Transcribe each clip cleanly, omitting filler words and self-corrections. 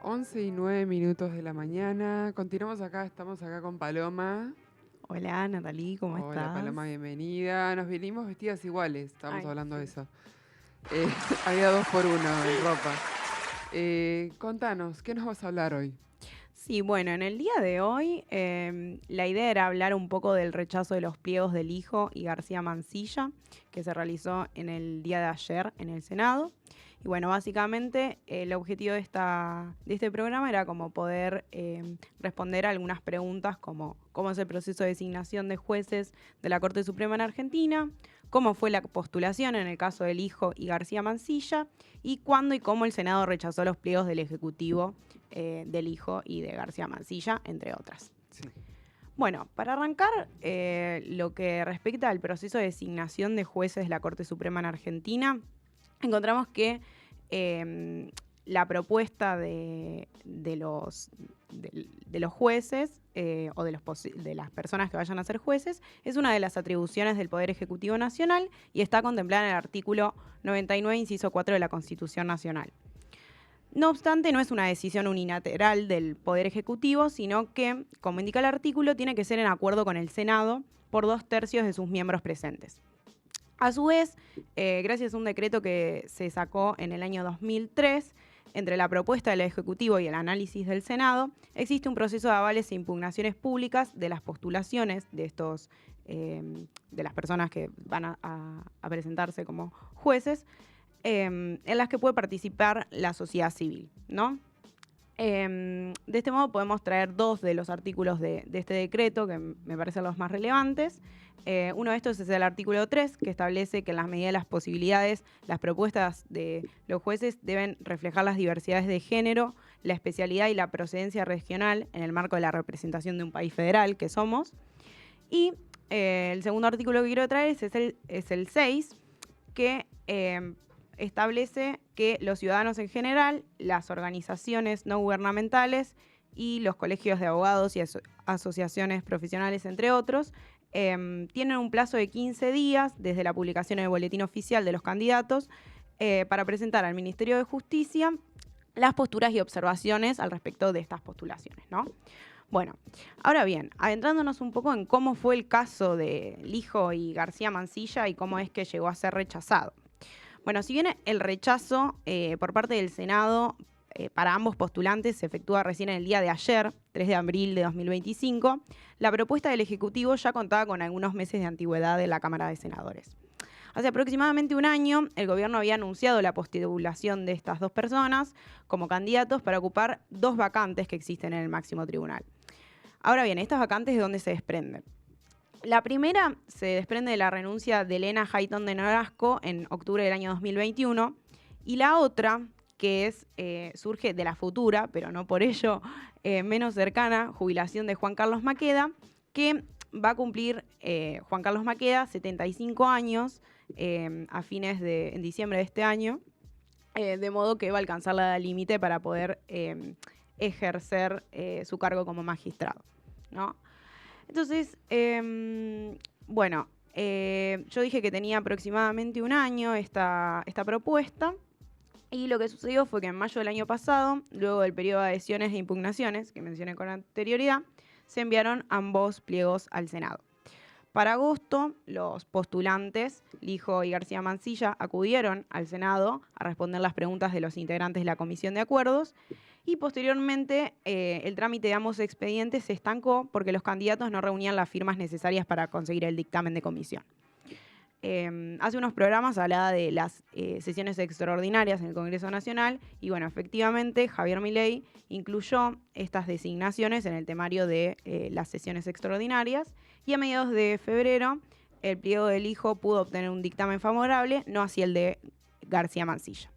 11:09 de la mañana. Continuamos acá, estamos acá con Paloma. Hola Natalie, ¿cómo Hola estás? Paloma, bienvenida. Nos vinimos vestidas iguales, estábamos Ay, hablando de sí. eso. Eh, había 2 por 1 en ropa. Contanos, ¿qué nos vas a hablar hoy? Sí, bueno, en el día de hoy la idea era hablar un poco del rechazo de los pliegos del hijo y García Mansilla, que se realizó en el día de ayer en el Senado. Y bueno, básicamente el objetivo de este programa era como poder responder a algunas preguntas como cómo es el proceso de designación de jueces de la Corte Suprema en Argentina, cómo fue la postulación en el caso del hijo y García Mansilla, y cuándo y cómo el Senado rechazó los pliegos del Ejecutivo del hijo y de García Mansilla, entre otras. Sí. Bueno, para arrancar, lo que respecta al proceso de designación de jueces de la Corte Suprema en Argentina, encontramos que la propuesta de los jueces o de las personas que vayan a ser jueces es una de las atribuciones del Poder Ejecutivo Nacional y está contemplada en el artículo 99, inciso 4 de la Constitución Nacional. No obstante, no es una decisión unilateral del Poder Ejecutivo, sino que, como indica el artículo, tiene que ser en acuerdo con el Senado por 2/3 de sus miembros presentes. A su vez, gracias a un decreto que se sacó en el año 2003, entre la propuesta del Ejecutivo y el análisis del Senado, existe un proceso de avales e impugnaciones públicas de las postulaciones de las personas que van a presentarse como jueces, en las que puede participar la sociedad civil, ¿no? De este modo podemos traer dos de los artículos de este decreto que me parecen los más relevantes. Uno de estos es el artículo 3, que establece que en las medidas de las posibilidades, las propuestas de los jueces deben reflejar las diversidades de género, la especialidad y la procedencia regional en el marco de la representación de un país federal que somos. Y el segundo artículo que quiero traer es el 6, que establece que los ciudadanos en general, las organizaciones no gubernamentales y los colegios de abogados y asociaciones profesionales, entre otros, tienen un plazo de 15 días desde la publicación en el boletín oficial de los candidatos para presentar al Ministerio de Justicia las posturas y observaciones al respecto de estas postulaciones, ¿no? Bueno, ahora bien, adentrándonos un poco en cómo fue el caso de Lijo y García Mansilla y cómo es que llegó a ser rechazado. Bueno, si bien el rechazo por parte del Senado para ambos postulantes se efectúa recién en el día de ayer, 3 de abril de 2025, la propuesta del Ejecutivo ya contaba con algunos meses de antigüedad en la Cámara de Senadores. Hace aproximadamente un año, el gobierno había anunciado la postulación de estas dos personas como candidatos para ocupar 2 vacantes que existen en el máximo tribunal. Ahora bien, estas vacantes ¿de dónde se desprenden? La primera se desprende de la renuncia de Elena Hayton de Nolasco en octubre del año 2021 y la otra, que surge de la futura, pero no por ello menos cercana, jubilación de Juan Carlos Maqueda, que va a cumplir Juan Carlos Maqueda 75 años en diciembre de este año, de modo que va a alcanzar la edad límite para poder ejercer su cargo como magistrado, ¿no? Entonces, bueno, yo dije que tenía aproximadamente un año esta propuesta y lo que sucedió fue que en mayo del año pasado, luego del periodo de adhesiones e impugnaciones que mencioné con anterioridad, se enviaron ambos pliegos al Senado. Para agosto, los postulantes, Lijo y García Mansilla, acudieron al Senado a responder las preguntas de los integrantes de la Comisión de Acuerdos y posteriormente el trámite de ambos expedientes se estancó porque los candidatos no reunían las firmas necesarias para conseguir el dictamen de comisión. Hace unos programas hablaba de las sesiones extraordinarias en el Congreso Nacional y bueno, efectivamente Javier Milei incluyó estas designaciones en el temario de las sesiones extraordinarias y a mediados de febrero el pliego del hijo pudo obtener un dictamen favorable, no así el de García Mansilla.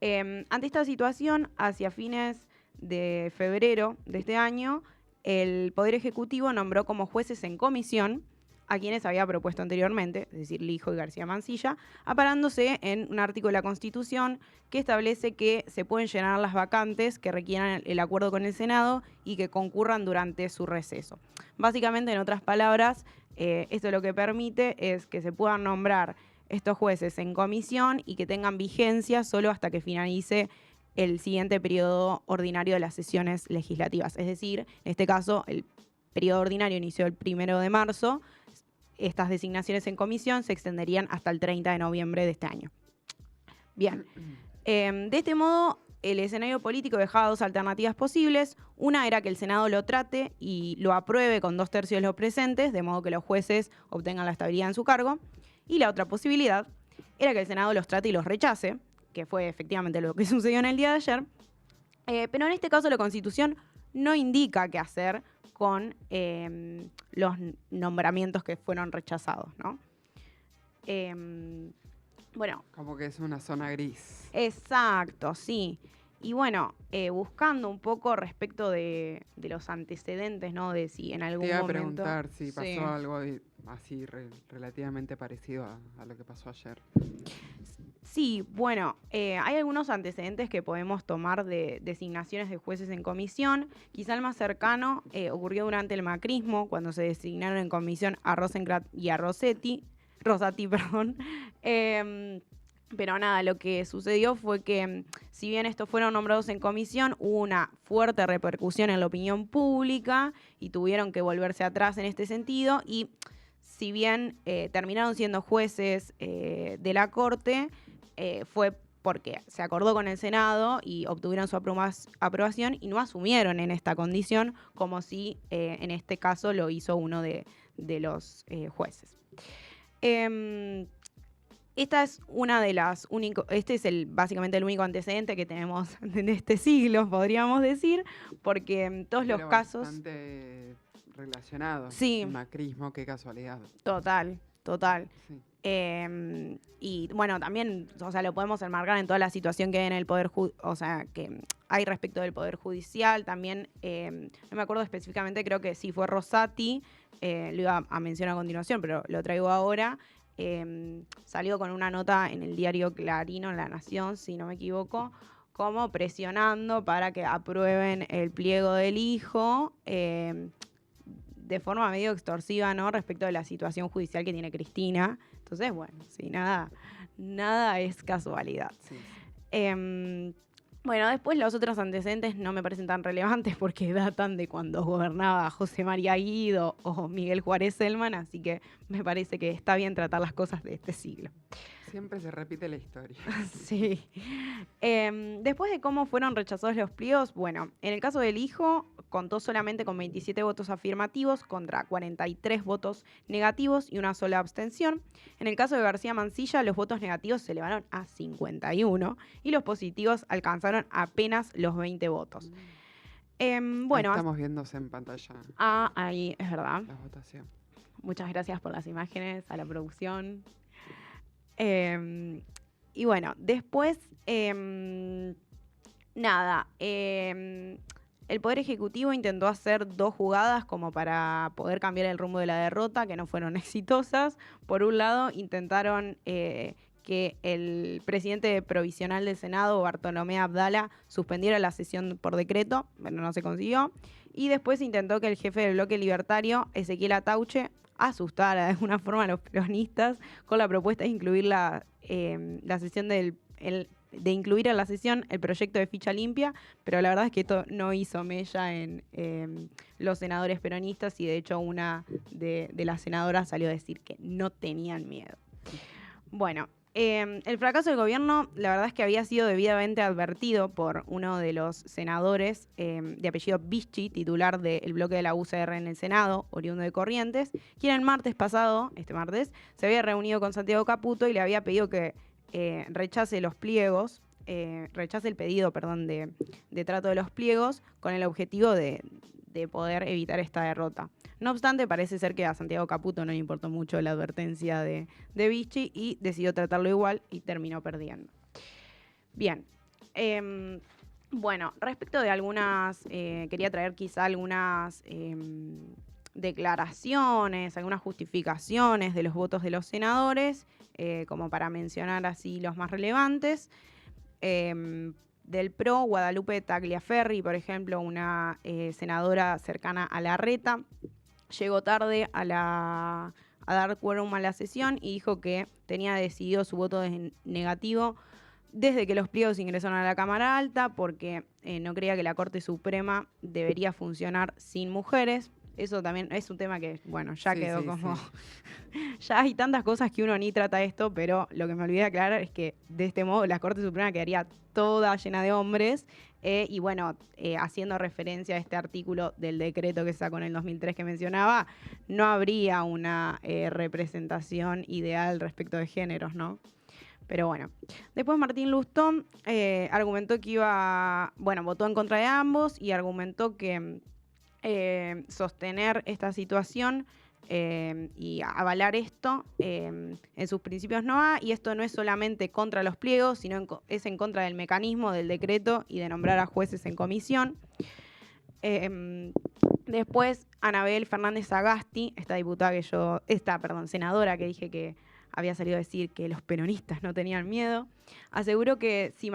Ante esta situación, hacia fines de febrero de este año, el Poder Ejecutivo nombró como jueces en comisión a quienes había propuesto anteriormente, es decir, Lijo y García Mansilla, amparándose en un artículo de la Constitución que establece que se pueden llenar las vacantes que requieran el acuerdo con el Senado y que concurran durante su receso. Básicamente, en otras palabras, esto lo que permite es que se puedan nombrar estos jueces en comisión y que tengan vigencia solo hasta que finalice el siguiente periodo ordinario de las sesiones legislativas. Es decir, en este caso, el periodo ordinario inició el 1 de marzo. Estas designaciones en comisión se extenderían hasta el 30 de noviembre de este año. Bien, de este modo, el escenario político dejaba dos alternativas posibles. Una era que el Senado lo trate y lo apruebe con 2/3 de los presentes, de modo que los jueces obtengan la estabilidad en su cargo. Y la otra posibilidad era que el Senado los trate y los rechace, que fue efectivamente lo que sucedió en el día de ayer. Pero en este caso la Constitución no indica qué hacer con los nombramientos que fueron rechazados, ¿no? Bueno. Como que es una zona gris. Exacto, sí. Y bueno, buscando un poco respecto de los antecedentes, ¿no? De si en algún momento... Te iba a preguntar si pasó sí. algo así relativamente parecido a lo que pasó ayer. Sí, bueno, hay algunos antecedentes que podemos tomar de designaciones de jueces en comisión. Quizá el más cercano ocurrió durante el macrismo, cuando se designaron en comisión a Rosenkrantz y a Rosati, perdón. Pero nada, lo que sucedió fue que, si bien estos fueron nombrados en comisión, hubo una fuerte repercusión en la opinión pública y tuvieron que volverse atrás en este sentido. Y si bien terminaron siendo jueces de la Corte, fue porque se acordó con el Senado y obtuvieron su aprobación y no asumieron en esta condición, como si en este caso lo hizo uno de los jueces. Esta es una de las este es básicamente el único antecedente que tenemos en este siglo, podríamos decir, porque en todos los casos... Bastante relacionado. Sí. El macrismo, qué casualidad. Total. Sí. Y bueno, también, o sea, lo podemos enmarcar en toda la situación que hay en el Poder o sea, que hay respecto del Poder Judicial. También, no me acuerdo específicamente, creo que sí fue Rosati, lo iba a mencionar a continuación, pero lo traigo ahora. Salió con una nota en el diario Clarín, en La Nación, si no me equivoco, como presionando para que aprueben el pliego del hijo, de forma medio extorsiva, ¿no? Respecto de la situación judicial que tiene Cristina. Entonces, bueno, sí, nada es casualidad. Sí. Bueno, después los otros antecedentes no me parecen tan relevantes porque datan de cuando gobernaba José María Guido o Miguel Juárez Celman, así que me parece que está bien tratar las cosas de este siglo. Siempre se repite la historia. Sí. Después de cómo fueron rechazados los pliegos, bueno, en el caso del hijo, contó solamente con 27 votos afirmativos contra 43 votos negativos y una sola abstención. En el caso de García Mansilla, los votos negativos se elevaron a 51 y los positivos alcanzaron apenas los 20 votos. Bueno, ahí estamos viéndose en pantalla. Ahí es verdad. La votación. Muchas gracias por las imágenes, a la producción. Y bueno, después, el Poder Ejecutivo intentó hacer 2 jugadas como para poder cambiar el rumbo de la derrota, que no fueron exitosas. Por un lado, intentaron que el presidente provisional del Senado, Bartolomé Abdala, suspendiera la sesión por decreto, pero no se consiguió. Y después intentó que el jefe del bloque libertario, Ezequiel Atauche, asustara de alguna forma a los peronistas con la propuesta de incluir la sesión de incluir en la sesión el proyecto de ficha limpia, pero la verdad es que esto no hizo mella en los senadores peronistas y de hecho una de las senadoras salió a decir que no tenían miedo. Bueno, el fracaso del gobierno, la verdad es que había sido debidamente advertido por uno de los senadores de apellido Bischi, titular del bloque de la UCR en el Senado, oriundo de Corrientes, quien el martes pasado, este martes, se había reunido con Santiago Caputo y le había pedido que rechace los pliegos, rechace el pedido, de trato de los pliegos con el objetivo de poder evitar esta derrota. No obstante, parece ser que a Santiago Caputo no le importó mucho la advertencia de Vichy y decidió tratarlo igual y terminó perdiendo. Bien. Bueno, respecto de algunas, quería traer quizá algunas declaraciones, algunas justificaciones de los votos de los senadores, como para mencionar así los más relevantes. Del PRO, Guadalupe Tagliaferri, por ejemplo, una senadora cercana a Larreta, llegó tarde a dar quórum a la sesión y dijo que tenía decidido su voto negativo desde que los pliegos ingresaron a la Cámara Alta, porque no creía que la Corte Suprema debería funcionar sin mujeres. Eso también es un tema que, bueno, ya Sí, quedó sí, como... sí. Ya hay tantas cosas que uno ni trata esto, pero lo que me olvidé de aclarar es que de este modo la Corte Suprema quedaría toda llena de hombres. Y bueno, haciendo referencia a este artículo del decreto que sacó en el 2003 que mencionaba, no habría una representación ideal respecto de géneros, ¿no? Pero bueno. Después Martín Lustón argumentó que votó en contra de ambos y argumentó que sostener esta situación y avalar esto en sus principios no va, y esto no es solamente contra los pliegos, sino es en contra del mecanismo del decreto y de nombrar a jueces en comisión. Después, Anabel Fernández Sagasti, senadora que dije que había salido a decir que los peronistas no tenían miedo, aseguró que si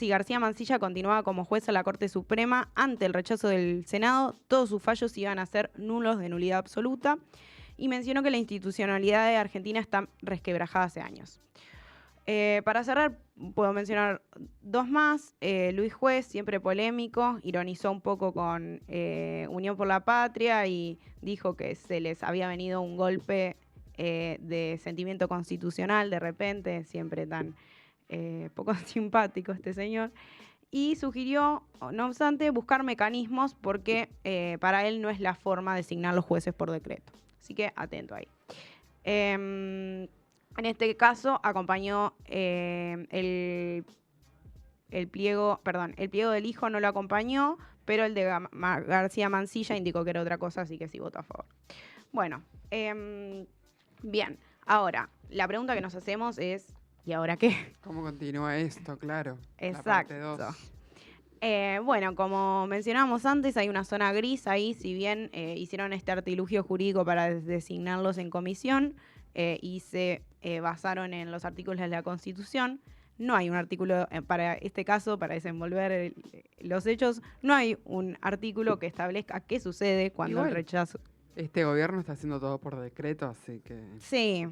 García Mansilla continuaba como juez a la Corte Suprema ante el rechazo del Senado, todos sus fallos iban a ser nulos de nulidad absoluta, y mencionó que la institucionalidad de Argentina está resquebrajada hace años. Para cerrar, puedo mencionar dos más. Luis Juez, siempre polémico, ironizó un poco con Unión por la Patria y dijo que se les había venido un golpe de sentimiento constitucional de repente, siempre tan poco simpático este señor. Y sugirió, no obstante, buscar mecanismos porque para él no es la forma de designar los jueces por decreto. Así que atento ahí. En este caso acompañó el pliego del hijo no lo acompañó, pero el de García Mansilla indicó que era otra cosa, así que sí votó a favor. Bueno, bien. Ahora, la pregunta que nos hacemos es, ¿y ahora qué? ¿Cómo continúa esto? Claro. Exacto. La parte 2. Bueno, como mencionábamos antes, hay una zona gris ahí, si bien hicieron este artilugio jurídico para designarlos en comisión y se basaron en los artículos de la Constitución. No hay un artículo, para este caso, para desenvolver los hechos, no hay un artículo que establezca qué sucede cuando Igual, el rechazo... Este gobierno está haciendo todo por decreto, así que Sí.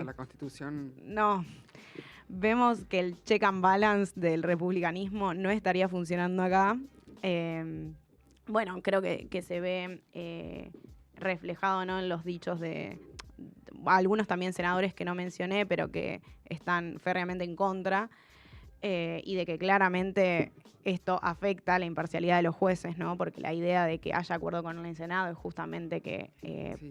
la Constitución... No, vemos que el check and balance del republicanismo no estaría funcionando acá. Bueno, creo que se ve reflejado, ¿no?, en los dichos de algunos también senadores que no mencioné, pero que están férreamente en contra, y de que claramente esto afecta a la imparcialidad de los jueces, ¿no? Porque la idea de que haya acuerdo con el Senado es justamente que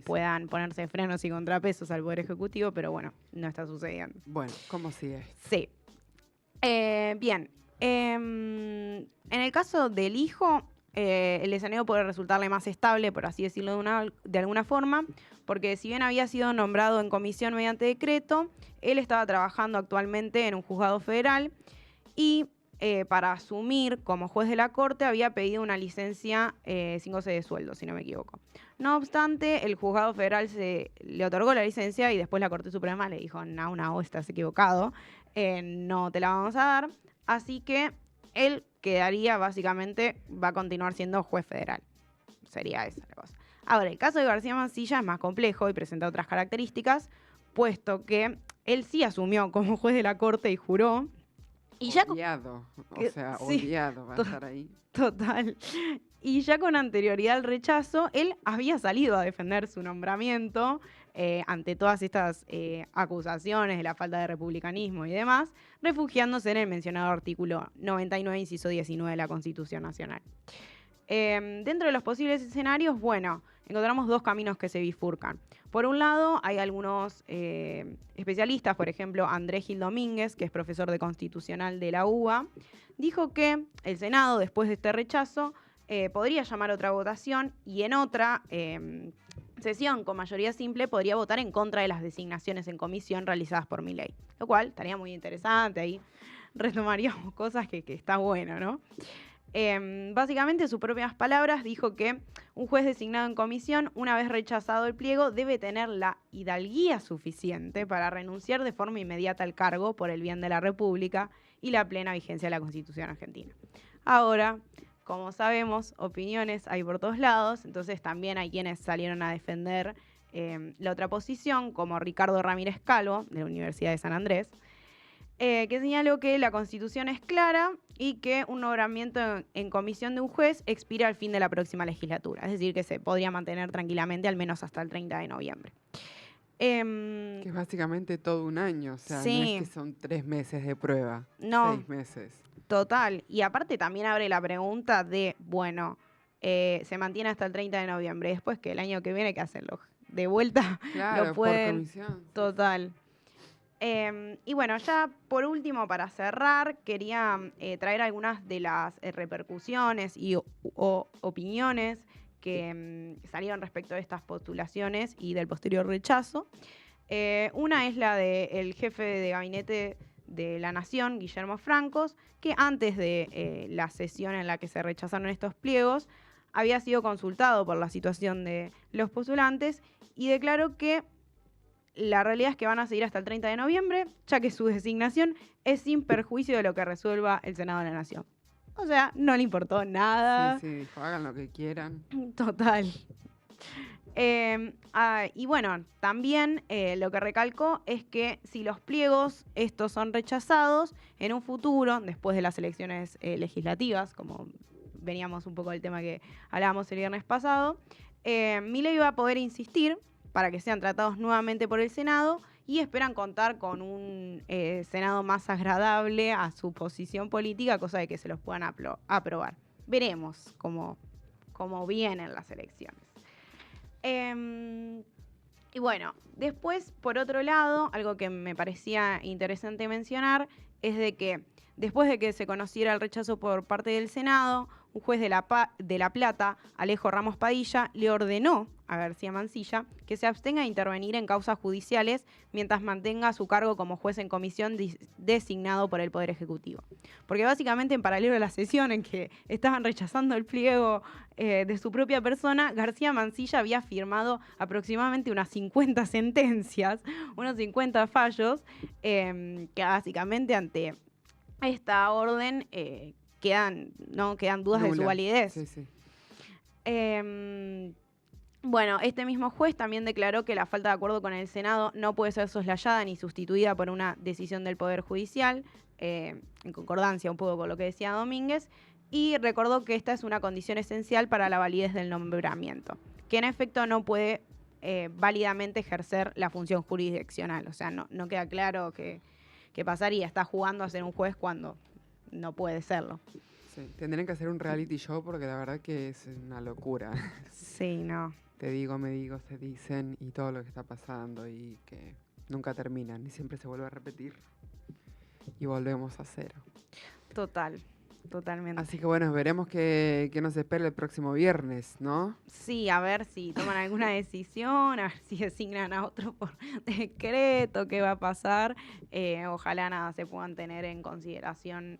puedan ponerse frenos y contrapesos al Poder Ejecutivo, pero bueno, no está sucediendo. Bueno, ¿cómo sigue? Sí. Bien. En el caso del hijo, el escenario puede resultarle más estable, por así decirlo de alguna forma, porque si bien había sido nombrado en comisión mediante decreto, él estaba trabajando actualmente en un juzgado federal y para asumir como juez de la Corte había pedido una licencia sin goce de sueldo, si no me equivoco. No obstante, el juzgado federal le otorgó la licencia y después la Corte Suprema le dijo, no, estás equivocado, no te la vamos a dar. Así que él quedaría básicamente, va a continuar siendo juez federal. Sería esa la cosa. Ahora, el caso de García Mansilla es más complejo y presenta otras características, puesto que él sí asumió como juez de la Corte y juró. Y odiado, sí, odiado va a estar ahí. Total. Y ya con anterioridad al rechazo, él había salido a defender su nombramiento ante todas estas acusaciones de la falta de republicanismo y demás, refugiándose en el mencionado artículo 99, inciso 19 de la Constitución Nacional. Dentro de los posibles escenarios, bueno, encontramos dos caminos que se bifurcan. Por un lado, hay algunos especialistas, por ejemplo, Andrés Gil Domínguez, que es profesor de Constitucional de la UBA, dijo que el Senado, después de este rechazo, podría llamar a otra votación y en otra sesión con mayoría simple podría votar en contra de las designaciones en comisión realizadas por Milei, lo cual estaría muy interesante, ahí retomaríamos cosas que está bueno, ¿no? Básicamente, en sus propias palabras, dijo que un juez designado en comisión, una vez rechazado el pliego, debe tener la hidalguía suficiente para renunciar de forma inmediata al cargo por el bien de la República y la plena vigencia de la Constitución argentina. Ahora, como sabemos, opiniones hay por todos lados, entonces también hay quienes salieron a defender la otra posición, como Ricardo Ramírez Calvo, de la Universidad de San Andrés, Que señaló que la Constitución es clara y que un nombramiento en comisión de un juez expira al fin de la próxima legislatura. Es decir, que se podría mantener tranquilamente al menos hasta el 30 de noviembre. Que es básicamente todo un año, o sea, no es Sí, que son 3 meses de prueba, no, 6 meses. total. Y aparte también abre la pregunta de, bueno, se mantiene hasta el 30 de noviembre. Después que el año que viene hay que hacerlo de vuelta, lo Claro, por pueden, comisión. Sí, sí. total. Y bueno, ya por último, para cerrar, quería traer algunas de las repercusiones y o opiniones que salieron respecto de estas postulaciones y del posterior rechazo. Una es la del jefe de gabinete de la Nación, Guillermo Francos, que antes de la sesión en la que se rechazaron estos pliegos, había sido consultado por la situación de los postulantes y declaró que la realidad es que van a seguir hasta el 30 de noviembre, ya que su designación es sin perjuicio de lo que resuelva el Senado de la Nación. O sea, no le importó Sí, nada. sí, dijo, hagan lo que quieran. Total. Y bueno, también lo que recalcó es que si los pliegos estos son rechazados, en un futuro, después de las elecciones legislativas, como veníamos un poco del tema que hablábamos el viernes pasado, Milei va a poder insistir para que sean tratados nuevamente por el Senado y esperan contar con un Senado más agradable a su posición política, cosa de que se los puedan aprobar. Veremos cómo vienen las elecciones. Y bueno, después, por otro lado, algo que me parecía interesante mencionar es de que después de que se conociera el rechazo por parte del Senado, un juez de La Plata, Alejo Ramos Padilla, le ordenó a García Mansilla que se abstenga de intervenir en causas judiciales mientras mantenga su cargo como juez en comisión designado por el Poder Ejecutivo. Porque básicamente en paralelo a la sesión en que estaban rechazando el pliego de su propia persona, García Mansilla había firmado aproximadamente unas 50 sentencias, unos 50 fallos, que básicamente ante esta orden quedan dudas de su Nula. validez. Sí, sí. Bueno, este mismo juez también declaró que la falta de acuerdo con el Senado no puede ser soslayada ni sustituida por una decisión del Poder Judicial, en concordancia un poco con lo que decía Domínguez, y recordó que esta es una condición esencial para la validez del nombramiento, que en efecto no puede válidamente ejercer la función jurisdiccional. O sea, no queda claro qué pasaría. Está jugando a ser un juez cuando no puede serlo. Sí, tendrían que hacer un reality show porque la verdad que es una locura. Sí, no. Te digo, me digo, se dicen y todo lo que está pasando y que nunca terminan y siempre se vuelve a repetir y volvemos a cero. Totalmente. Así que bueno, veremos qué nos espera el próximo viernes, ¿no? Sí, a ver si toman alguna decisión, a ver si designan a otro por decreto, qué va a pasar. Ojalá nada se puedan tener en consideración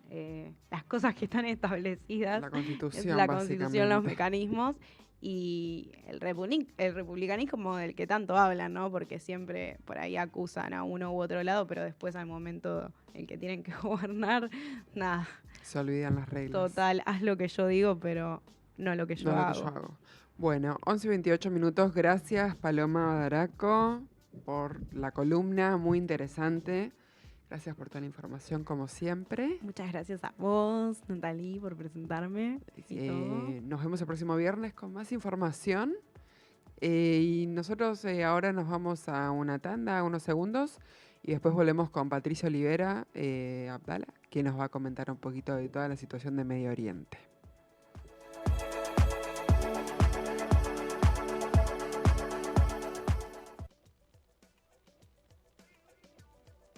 las cosas que están establecidas, La Constitución, la Constitución, los básicamente. mecanismos y el republicanismo del que tanto hablan, ¿no? Porque siempre por ahí acusan a uno u otro lado, pero después al momento en que tienen que gobernar, nada. Se olvidan las reglas. Total, haz lo que yo digo, pero no lo que yo No lo hago. que yo hago. Bueno, 11:28 minutos. Gracias, Paloma Daraco, por la columna. Muy interesante. Gracias por toda la información, como siempre. Muchas gracias a vos, Natalie, por presentarme y todo. Nos vemos el próximo viernes con más información. Y nosotros ahora nos vamos a una tanda, unos segundos, y después volvemos con Patricia Olivera Abdala, que nos va a comentar un poquito de toda la situación de Medio Oriente.